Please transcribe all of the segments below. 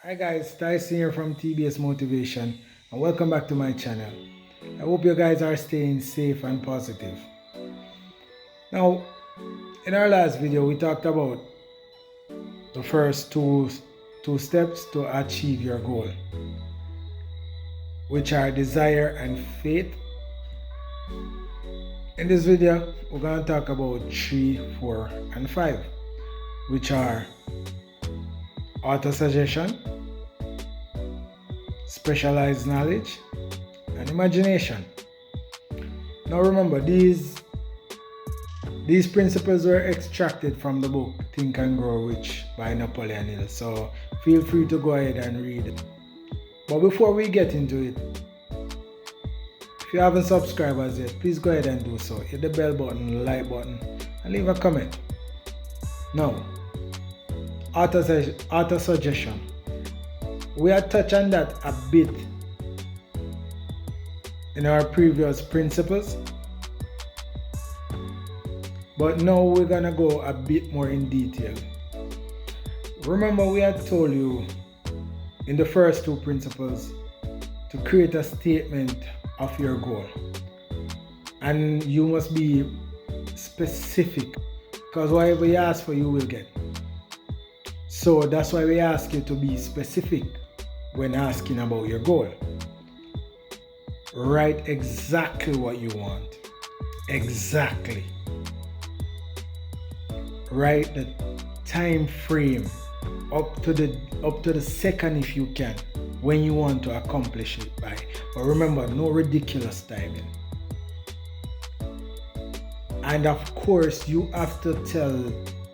Hi guys, Tyson here from TBS Motivation and welcome back to my channel. I hope you guys are staying safe and positive. Now, in our last video we talked about the first two steps to achieve your goal, which are desire and faith. In this video, we're going to talk about 3, 4, and 5, which are auto-suggestion, specialized knowledge, and imagination. Now remember, these principles were extracted from the book Think and Grow Rich by Napoleon Hill, so feel free to go ahead and read it. But before we get into it, if you haven't subscribed as yet, please go ahead and do so. Hit the bell button, the like button, and leave a comment. Now, auto-suggestion. We had touched on that a bit in our previous principles, but now we're gonna go a bit more in detail. Remember, we had told you in the first two principles to create a statement of your goal, and you must be specific, because whatever you ask for you will get. So that's why we ask you to be specific when asking about your goal. Write exactly what you want. Exactly. Write the time frame up to the second if you can, when you want to accomplish it by. But remember, no ridiculous timing. And of course, you have to tell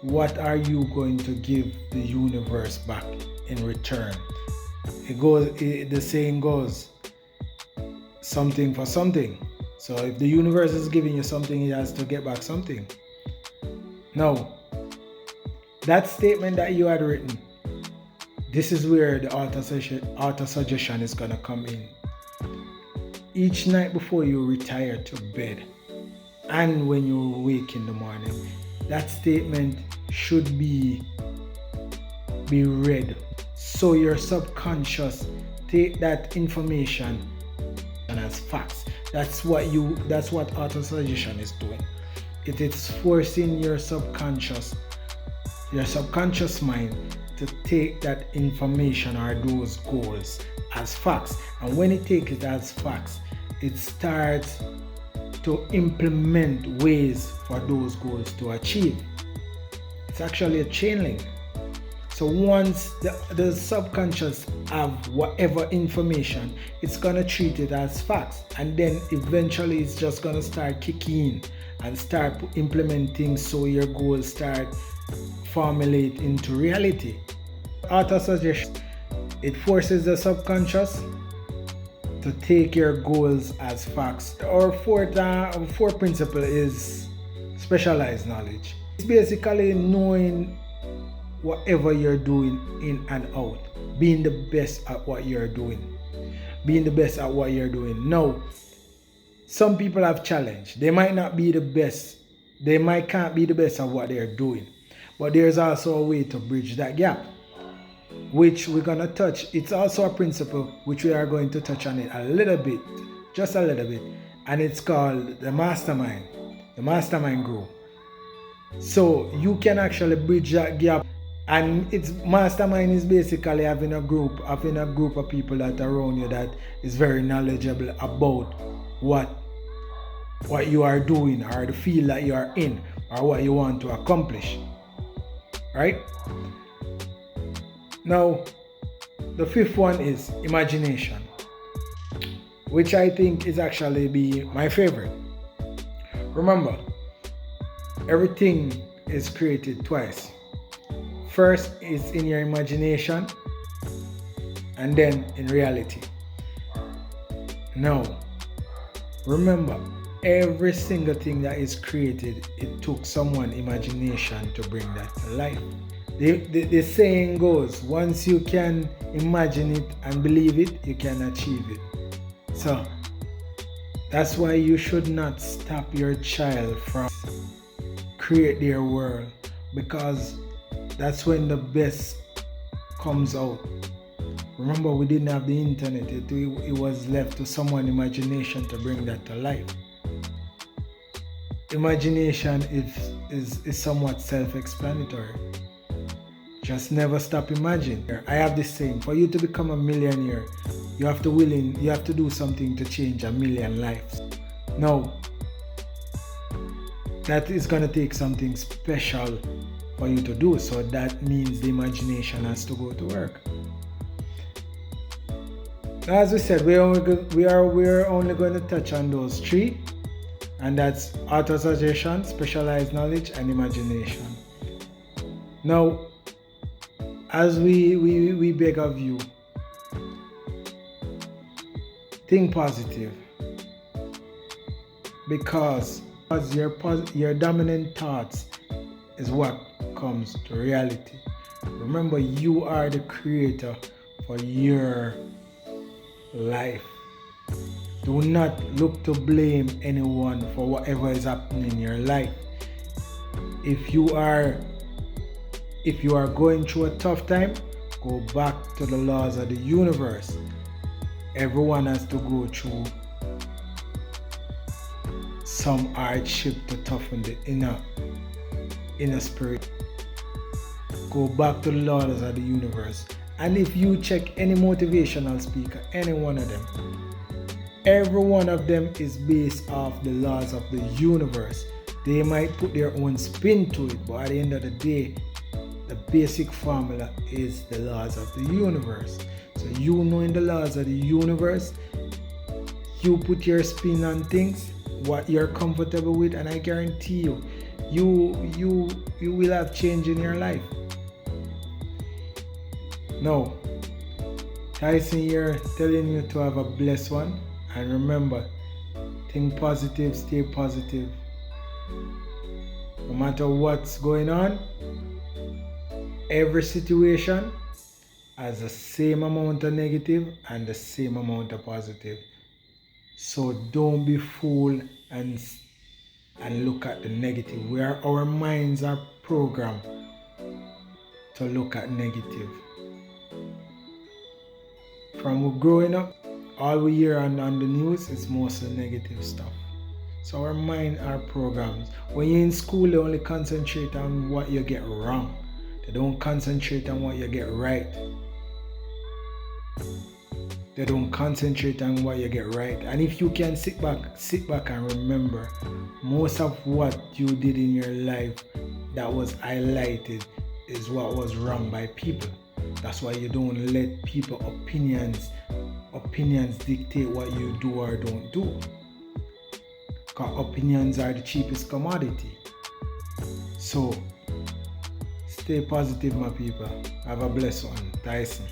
what are you going to give the universe back in return. The saying goes, something for something. So if the universe is giving you something, it has to get back something. Now, that statement that you had written, this is where the auto-suggestion is going to come in. Each night before you retire to bed and when you wake in the morning, that statement should be read, so your subconscious take that information and as facts. That's what auto-suggestion is doing. It is forcing your subconscious mind to take that information or those goals as facts. And when it takes it as facts, it starts to implement ways for those goals to achieve. It's actually a chain link. So once the subconscious have whatever information, it's gonna treat it as facts, and then eventually it's just gonna start kicking in and start implementing, so your goals start formulate into reality. Auto-suggestion, it forces the subconscious to take your goals as facts. Our fourth principle is specialized knowledge. It's basically knowing whatever you're doing in and out, being the best at what you're doing. Now, some people have challenged. They might not be the best. They might can't be the best at what they're doing. But there's also a way to bridge that gap, which we're going to touch. It's also a principle which we are going to touch on it a little bit, just a little bit. And it's called the mastermind group. So you can actually bridge that gap. And it's mastermind is basically having a group of people that are around you that is very knowledgeable about what you are doing, or the field that you are in, or what you want to accomplish. Right? Now, the fifth one is imagination, which I think is actually be my favorite. Remember, everything is created twice. First is in your imagination, and then in reality. Now, remember, every single thing that is created, it took someone's imagination to bring that to life. The saying goes, once you can imagine it and believe it, you can achieve it. So that's why you should not stop your child from create their world, because that's when the best comes out. Remember, we didn't have the internet. It was left to someone's imagination to bring that to life. Imagination is somewhat self-explanatory. Just never stop imagining. I have this saying: for you to become a millionaire, you have to do something to change 1,000,000 lives. Now, that is going to take something special for you to do, so that means the imagination has to go to work. Now, as we said, we are only going to touch on those three, and that's auto-suggestion, specialized knowledge, and imagination. Now, as we beg of you, think positive, because your dominant thoughts is what comes to reality. Remember, you are the creator for your life. Do not look to blame anyone for whatever is happening in your life. If you are going through a tough time, go back to the laws of the universe. Everyone has to go through some hardship to toughen the inner spirit. Go back to the laws of the universe. And if you check any motivational speaker, any one of them, every one of them is based off the laws of the universe. They might put their own spin to it, but at the end of the day, the basic formula is the laws of the universe. So you knowing the laws of the universe, you put your spin on things, what you're comfortable with, and I guarantee you will have change in your life. Now, Tyson here telling you to have a blessed one, and remember, think positive, stay positive. No matter what's going on, every situation has the same amount of negative and the same amount of positive. So don't be fooled and look at the negative. Our minds are programmed to look at negative. From growing up, all we hear on the news is mostly negative stuff. So our mind are programs. When you're in school, they only concentrate on what you get wrong. They don't concentrate on what you get right. They don't concentrate on what you get right. And if you can sit back and remember, most of what you did in your life that was highlighted is what was wrong by people. That's why you don't let people opinions dictate what you do or don't do. Because opinions are the cheapest commodity. So stay positive, my people. Have a blessed one. Tyson.